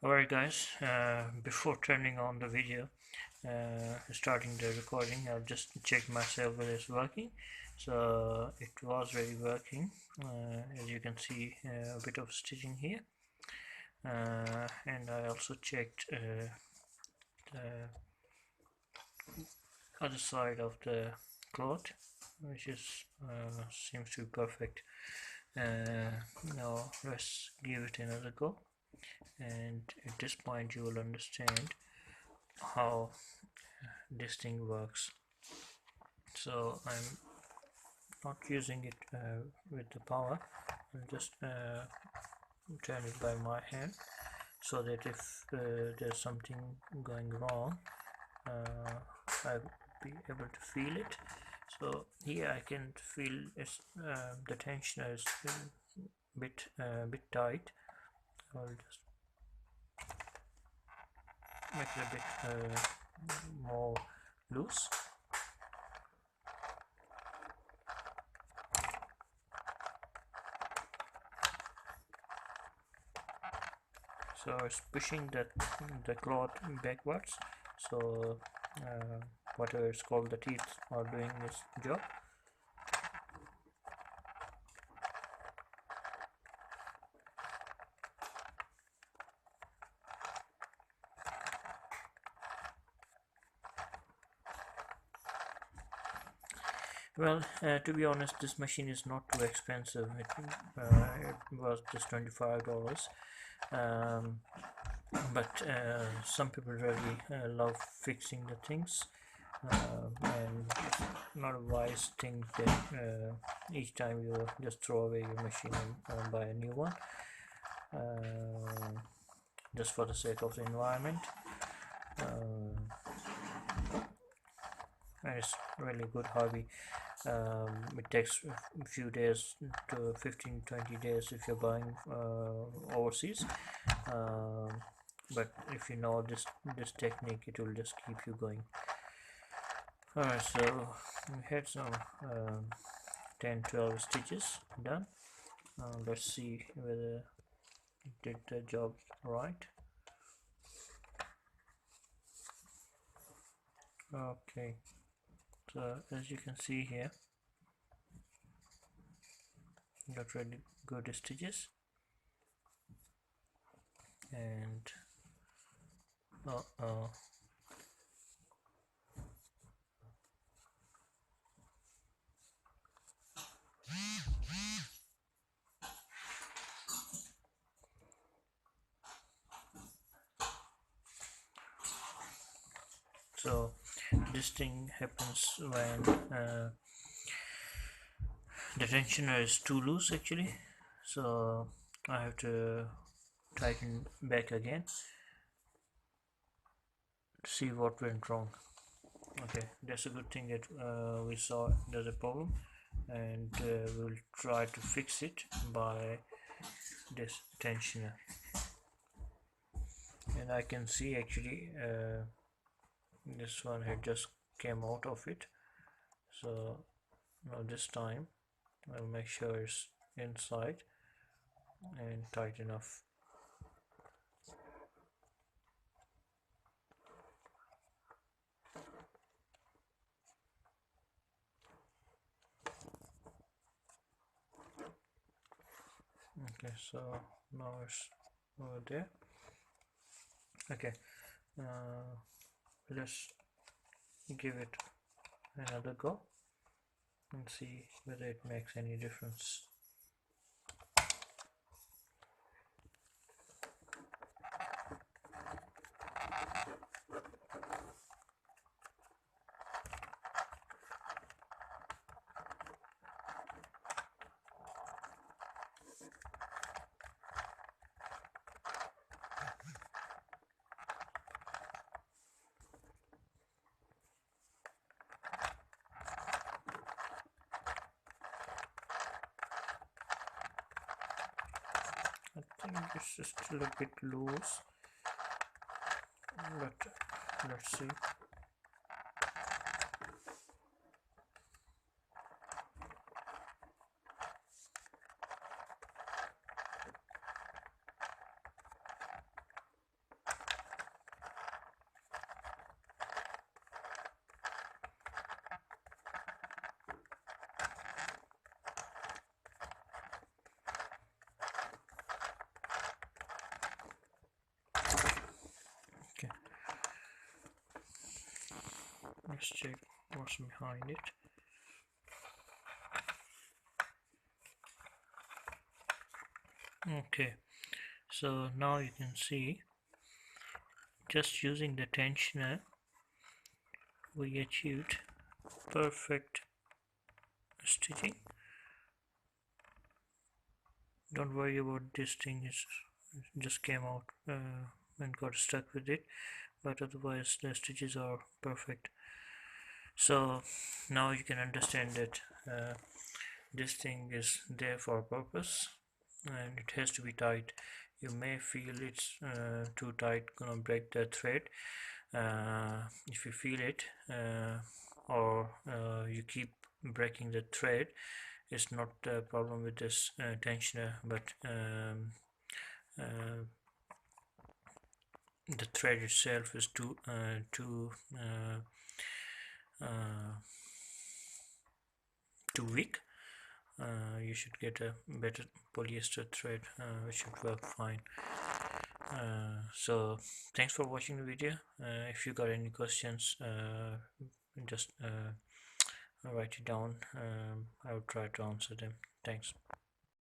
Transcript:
Alright guys, before turning on the video, starting the recording, I've just checked myself whether it's working. So it was really working. As you can see, a bit of stitching here. And I also checked the other side of the cloth, which is seems to be perfect. Now let's give it another go, and at this point you will understand how this thing works. So I'm not using it with the power. I'll just turn it by my hand, so that if there's something going wrong, I'll be able to feel it. So here I can feel the tensioner is bit tight. I'll just make it a bit more loose. So it's pushing the cloth backwards, so whatever it's called, the teeth are doing this job. Well, to be honest, this machine is not too expensive. It was just $25. um, but some people really love fixing the things, and it's not a wise thing that each time you just throw away your machine and buy a new one, just for the sake of the environment. And it's really good hobby. It takes a few days to 15-20 days if you're buying overseas, but if you know this technique, it will just keep you going. Alright, so we had some 10-12 stitches done. Let's see whether it did the job right. Okay, so as you can see here, got really good stitches, and so this thing happens when the tensioner is too loose actually, so I have to tighten back again to see what went wrong. Okay, that's a good thing that we saw there's a problem, and we'll try to fix it by this tensioner. And I can see actually this one had just came out of it, so now this time I'll make sure it's inside and tight enough. Okay, so now it's over there. Okay, let's give it another go and see whether it makes any difference. I think it's still a bit loose, but let's see. let's check what's behind it. Okay, so now you can see just using the tensioner we achieved perfect stitching. Don't worry about this thing, is just came out and got stuck with it, but otherwise the stitches are perfect. So now you can understand that this thing is there for a purpose and it has to be tight. You may feel it's too tight, gonna break the thread. If you feel it or you keep breaking the thread, it's not a problem with this tensioner, but the thread itself is too weak. You should get a better polyester thread which should work fine. So thanks for watching the video. If you got any questions, just write it down. I will try to answer them. Thanks.